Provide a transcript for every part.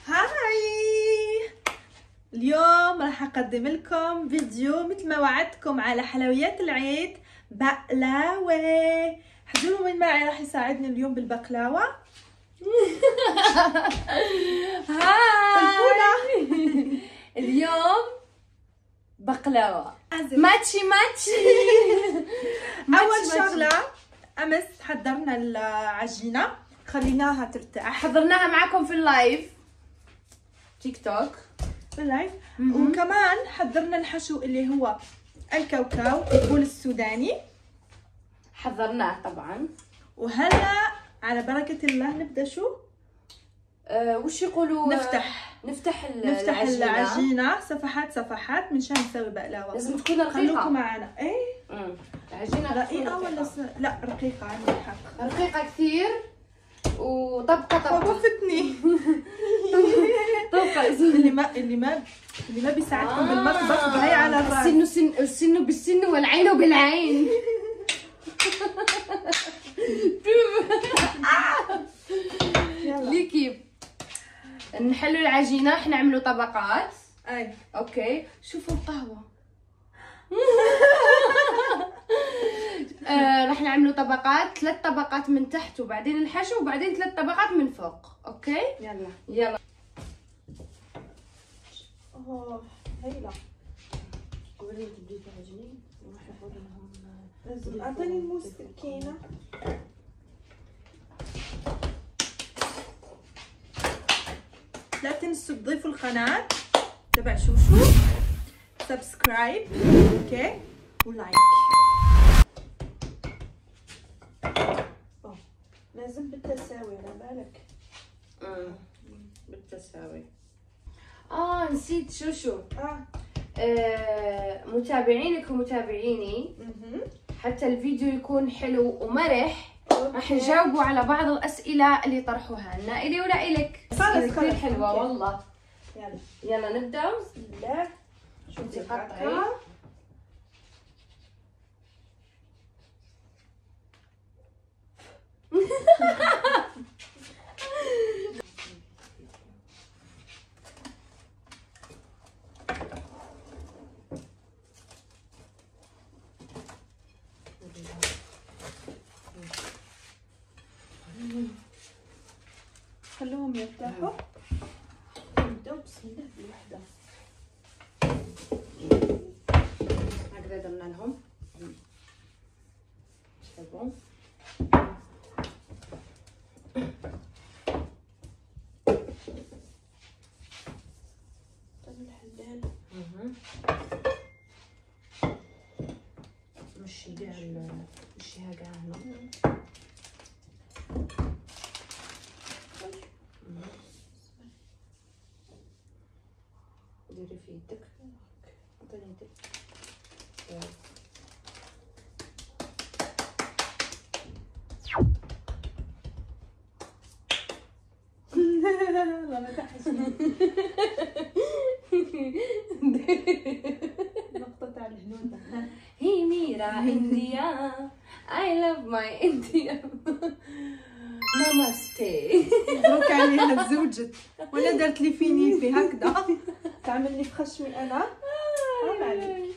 هاي، اليوم راح اقدم لكم فيديو مثل ما وعدتكم على حلويات العيد، بقلاوة. حضروا من معي راح يساعدني اليوم بالبقلاوة. هاي اليوم بقلاوة ماتشي اول شغلة امس حضرنا العجينة، خليناها ترتاح، حضرناها معكم في اللايف تيك توك باللايف. وكمان حضرنا الحشو اللي هو الكاوكاو، الفول السوداني حضرناه طبعا. وهلا على بركة الله نبدأ شو؟ وش يقولوا؟ نفتح العجينة صفحات منشان نسوي بقلاوة. لازم تكون رقيقة. خلوكم معنا. ايه العجينة رقيقة ولا لا رقيقة؟ عندي حق، رقيقة كثير وطبقة خوفتني. طبقة اللي ما بيساعدكم بالمطبخ بهي على الراس. السن بالسن والعين بالعين. ليكي نحلوا العجينة، نعملوا طبقات. اي اوكي، شوفوا القهوة. راح نعملوا طبقات، 3 طبقات من تحت وبعدين الحشو وبعدين 3 طبقات من فوق. اوكي يلا. هيلا قولي تبدي تعجنين وراح نحط لهم. لازم اعطيني الموس سكينة. لا تنسوا تضيفوا القناة تبع شوشو، سبسكرايب، اوكي، ولايك. لازم بالتساوي، على بالك. بالتساوي. نسيت شوشو. آه. متابعينك ومتابعيني حتى الفيديو يكون حلو ومرح، راح نجاوبوا على بعض الأسئلة اللي طرحوها لنا، إلي ولا إلك. كثير حلوة والله. يلا نبدأ. بسم الله. شوفي قطعي. خلوهم يرتاحوا. نبدأ بسم الله بالوحدة. هكذا درنا لهم. شوفوا الحلال. مشي كاع مشيها كاع هنا. ديري في يدك. عطيني يدك. لا ما تحزني. نقطة تاع الهنود. هي ميرا انديا I love my India. نامستي. مبروك عليها تزوجت ولا درت لي فيني في هكذا تعمل لي في خشمي انا. حرام عليك.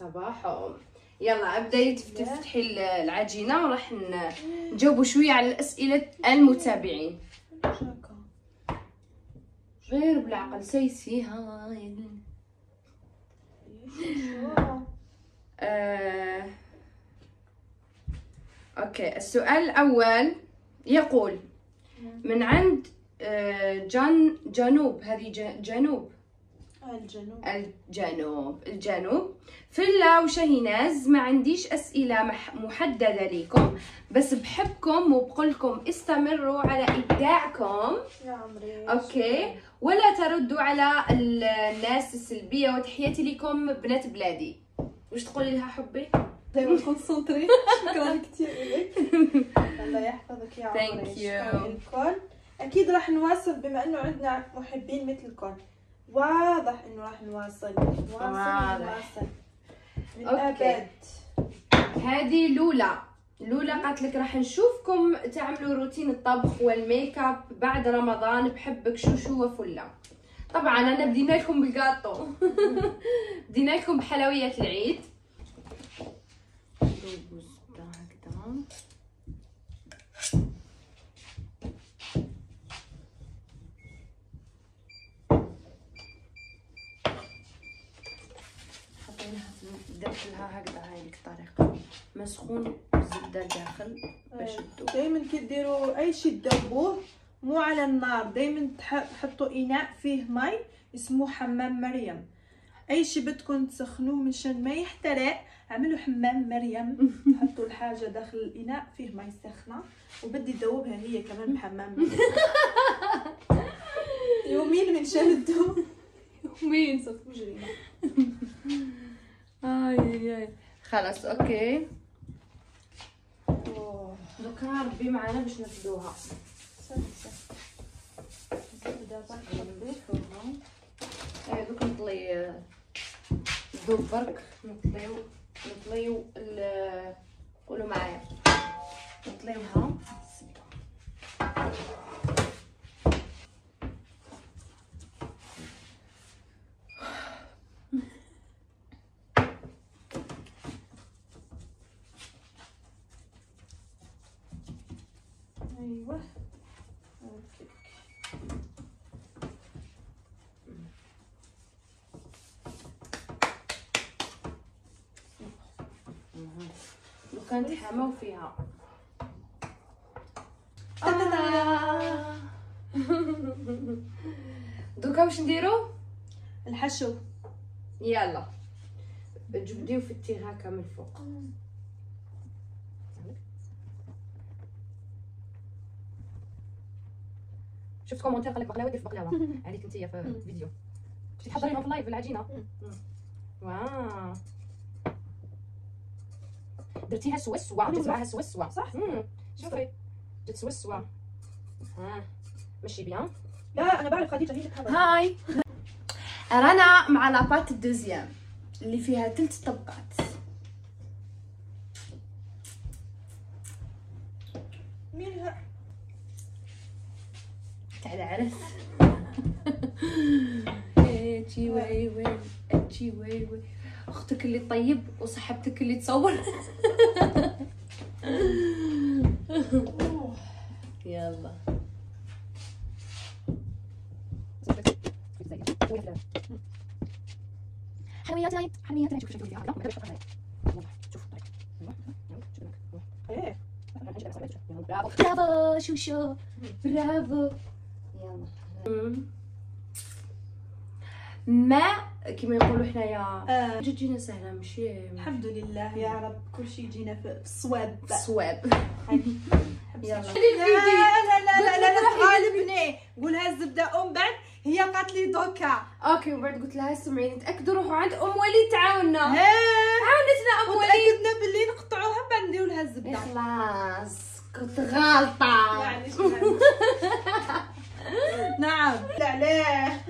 صباحو. يلا ابداي تفتحي العجينه وراح نجاوبوا شويه على الاسئله المتابعين. غير بالعقل سيسيها. اوكي، السؤال الاول يقول من عند جنوب. هذه جنوب. الجنوب. فلا وشهيناز، ما عنديش اسئله محدده لكم، بس بحبكم وبقولكم استمروا على ابداعكم يا عمري. اوكي، ولا تردوا على الناس السلبيه، وتحياتي لكم بنات بلادي. وش تقولي لها حبي؟ دايما كونسونطري. شكرا كثير لك. الله يحفظك يا عمري. شكرا لكم. اكيد راح نواصل بما انه عندنا محبين مثلكم. واضح انه راح نواصل للابد. هذه لولا لولا قالت لك راح نشوفكم تعملوا روتين الطبخ والميك اب بعد رمضان بحبك شو وفله. طبعا انا بدينا لكم بالقاطو بدينا لكم بحلويات العيد. درت لها هكذا هاي الطريقه مسخون الزبده داخل باش تذوب. دائما كي ديروا اي شيء تذوبوه مو على النار، دائما تحطوا اناء فيه ماء اسمه حمام مريم. اي شيء بدكم تسخنوه مشان ما يحترق اعملوا حمام مريم. تحطوا الحاجه داخل الاناء فيه ماء سخنه وبدي تذوبها هي كمان بحمام مريم. يومين من شان تذوب. يومين صرت مجرمه. اي خلاص اوكي. دوكا ربي معنا باش نفدوها. دوك نطلي ذوب برك نطليو قولوا معايا نطليوها. ايوه وكانت حامه فيها. دوكا واش نديرو؟ الحشو. يلا جبديو في التيغ هكا من فوق. شفت كومونتير قال لك بقلاوه دير في بقلاوه عليك انتيا في الفيديو كنتي تحضريهم في اللايف العجينه. واو درتيها سوا جات معاها سوا صح. شوفي جات سوا. ها ماشي بيان. لا انا بعرف خديجه هي اللي تحضر. هاي رانا مع لاباط الدوزيام اللي فيها 3 طبقات. مين تاع العرس. اجي وي اجي وي اختك اللي طيب وصاحبتك اللي تصور. يلا حلويات لايت شوف شوف الفيديو هذا شوف ايه برافو شوشو برافو. يلا ما كما يقولوا حنايا جينا سهله ماشي. الحمد لله يا رب كل شيء يجينا في الصواب. يلا لا تغالبني. قولها الزبده بعد هي قالت لي دوكا. اوكي وبعد قلت لها اسمعي نتاكدوا روحوا عند وليد تعاوننا. عاونتنا وليد وتاكدنا باللي نقطعوها بعد نديروا لها الزبده. خلاص كنت غالطه معليش. نعم لا عليه.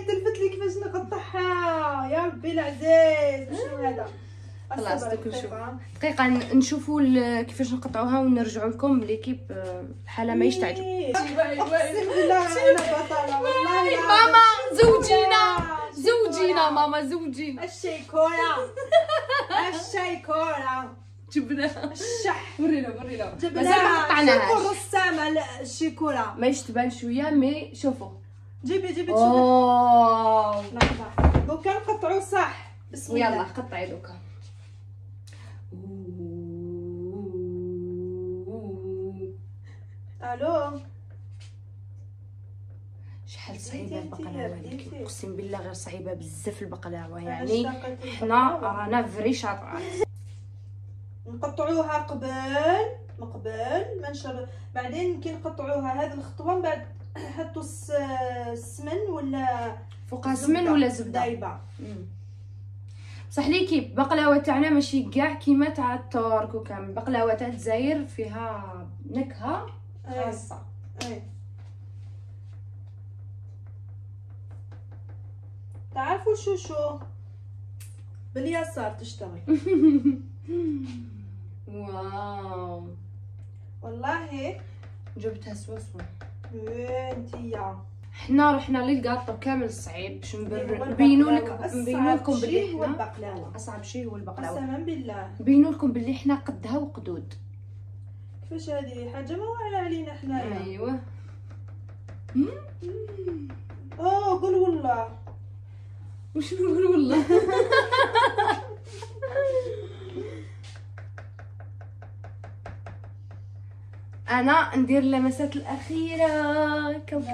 تلفت لي كيفاش نقطعها يا ربي العزيز. شنو هذا؟ خلاص دوك نشوف دقيقه نشوفوا كيفاش نقطعوها ونرجعوا لكم ليكيب الحاله ما يشتعجب. اقسم بالله انا بطله والله. ماما زوجينا ماما زوجينا. الشيكوره جبناها الشح. ورينا جبناها. مازال ما قطعناهاش. الرسامه الشيكوره ما يشتبان شويه مي شوفوا. جيبي تشوفي. لحظه دوكا نقطعوا صح. بسم الله. يلا قطعي دوكا. الو شحال صعيبه البقلاوه هذيك اقسم بالله غير صعيبه بزاف البقلاوه يعني حنا رانا فري شاطرات. نقطعوها قبل ما نشرب بعدين كي نقطعوها هذه الخطوه من بعد نحطوا السمن ولا فوقها سمن ولا زبده دايبه. صح ليكي البقلاوه تاعنا ماشي كاع كيما تاع الترك وكامل. البقلاوه تاع الجزائر فيها نكهه خاصه. تعرفوا شو باليسار تشتغل. واو والله جبتها سوسوة. انتيا احنا رحنا للقاطة كامل الصعيب باش نبينوا لكم باللي هو البقلاوة. اصعب شيء هو البقلاوة قسما بالله. نبينوا لكم باللي احنا قدها وقدود. كيفاش هذه حاجة موعلة علينا حنايا. ايوه. قول والله. وش نقول والله؟ انا ندير اللمسات الاخيره كوكو.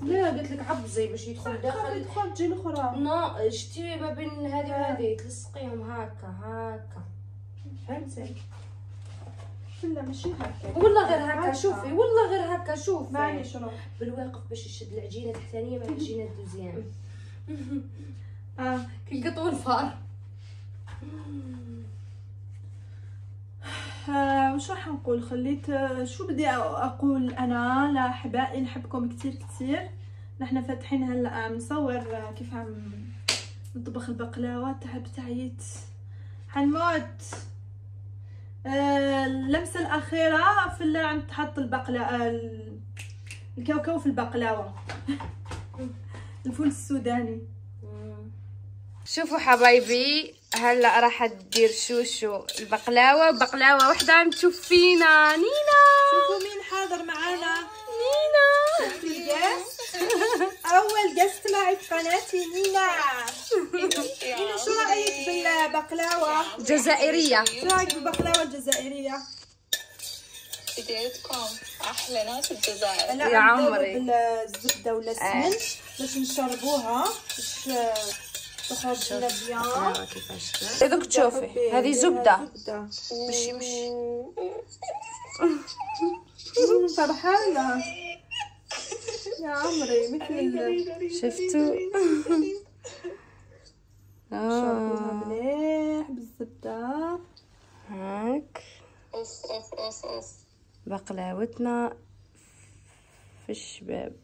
لا قلت لك عبزي باش يدخل داخل. يدخل تجي الاخرى. لا شتي ما بين هذه وهذه تلصقيهم هكا فهمتي؟ لا ماشي هكا والله غير هكا. شوفي والله غير هكا. شوفي معني شنو بالواقف باش يشد العجينه التحتانيه مع العجينه الدوزيام. كي القط والفار. وش راح نقول؟ خليت شو بدي اقول انا لاحبائي، نحبكم كتير كتير. نحنا فاتحين هلا بنصور كيف عم نطبخ البقلاوه. تعبت حنموت. اللمسه الاخيره في اللي عم تحط الكاوكاو في البقلاوه. الفول السوداني. شوفوا حبايبي هلا راح ادير شوشو البقلاوه. بقلاوه وحده عم تشوف فينا نينا. شوفوا مين حاضر معانا. نينا اول جست معي في قناتي نينا. نينا شو رايك بالبقلاوه جزائريه؟ شو رايك بالبقلاوه الجزائريه؟ بدايتكم احلى ناس الجزائر. يا عمري بالزبده ولا السمن باش نشربوها باش تخرج لنا بيان. كيفاش دوك تشوفي هذه زبده باش يمشي. فرحانه يا عمري مثل شفتوا. شربوها مليح بالزبده هاك. اوف اوف اوف اوف بقلاوتنا في الشباب.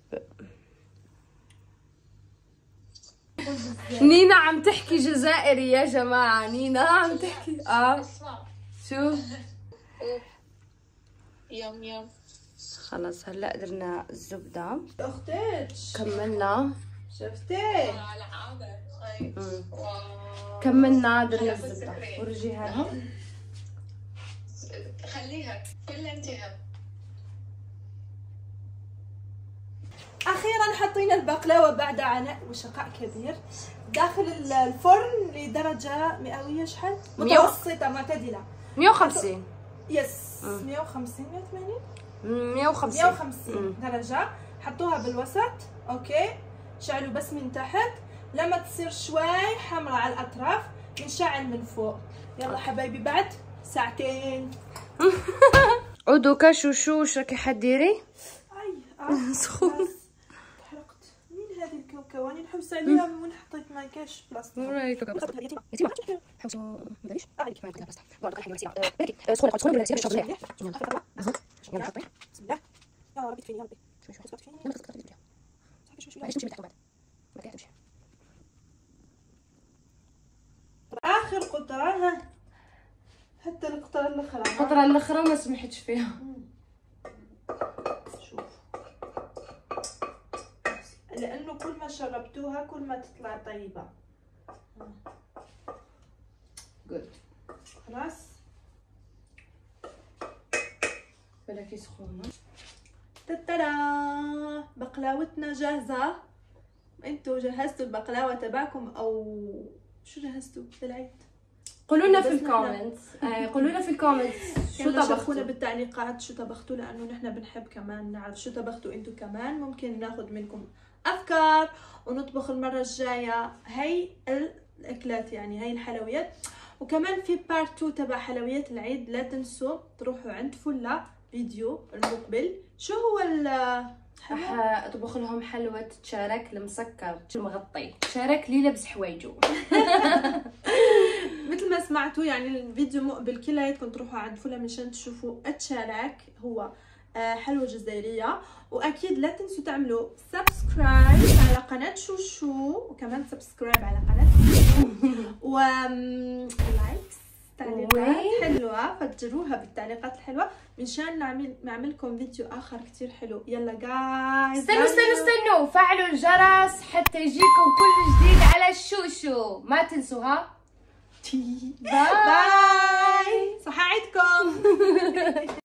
نينا عم تحكي جزائري يا جماعة. نينا عم تحكي شوف. يم يم. خلاص هلا درنا الزبدة. اختيش كملنا. شفتي على عادة. كملنا درنا الزبدة. ورجيها لهم. خليها كل انتهى. اخيرا حطينا البقلاوه بعد عناء وشقاء كبير داخل الفرن لدرجه مئويه شحال متوسطه معتدله. 150. يس 150 180 150 درجه. حطوها بالوسط. اوكي شعلوا بس من تحت. لما تصير شوي حمراء على الاطراف نشعل من فوق. يلا حبايبي بعد ساعتين. ودوكا شوشو واش راكي حديري؟ سخون. حرقت. مين هذه الكوكواني نحوس عليها من وين حطيت ما كاش بلاصتها. اخر قطره. حتى القطره الاخرى. القطره الاخرى ما سمحتش فيها. شوف لانه كل ما شربتوها كل ما تطلع طيبه. جود. خلاص بلاكي سخونه. تترا بقلاوتنا جاهزه. انتوا جهزتوا البقلاوه تبعكم او شو جهزتوا للعيد؟ قولوا لنا في الكومنتس. قولوا لنا في الكومنتس شو طبختوا بالتعليقات شو طبختوا لانه نحن بنحب كمان نعرف شو طبختوا انتوا كمان. ممكن ناخذ منكم افكار ونطبخ المره الجايه هي الاكلات يعني هي الحلويات. وكمان في بارت 2 تبع حلويات العيد. لا تنسوا تروحوا عند فله فيديو المقبل. شو هو راح اطبخ لهم حلوة شارك المسكر المغطي. شارك لي لبس حوايجو. مثل ما سمعتوا يعني الفيديو مقبل كلياتكم تروحوا عند فله مشان تشوفوا الشارك. هو حلوة جزائرية. واكيد لا تنسوا تعملوا سبسكرايب على قناة شوشو وكمان سبسكرايب على قناة و لايكس تعليقات حلوة، فجروها بالتعليقات الحلوة منشان نعمل لكم فيديو آخر كتير حلو. يلا جايز استنوا فعلوا الجرس حتى يجيكم كل جديد على الشوشو. ما تنسوا ها. باي. صحة عيدكم.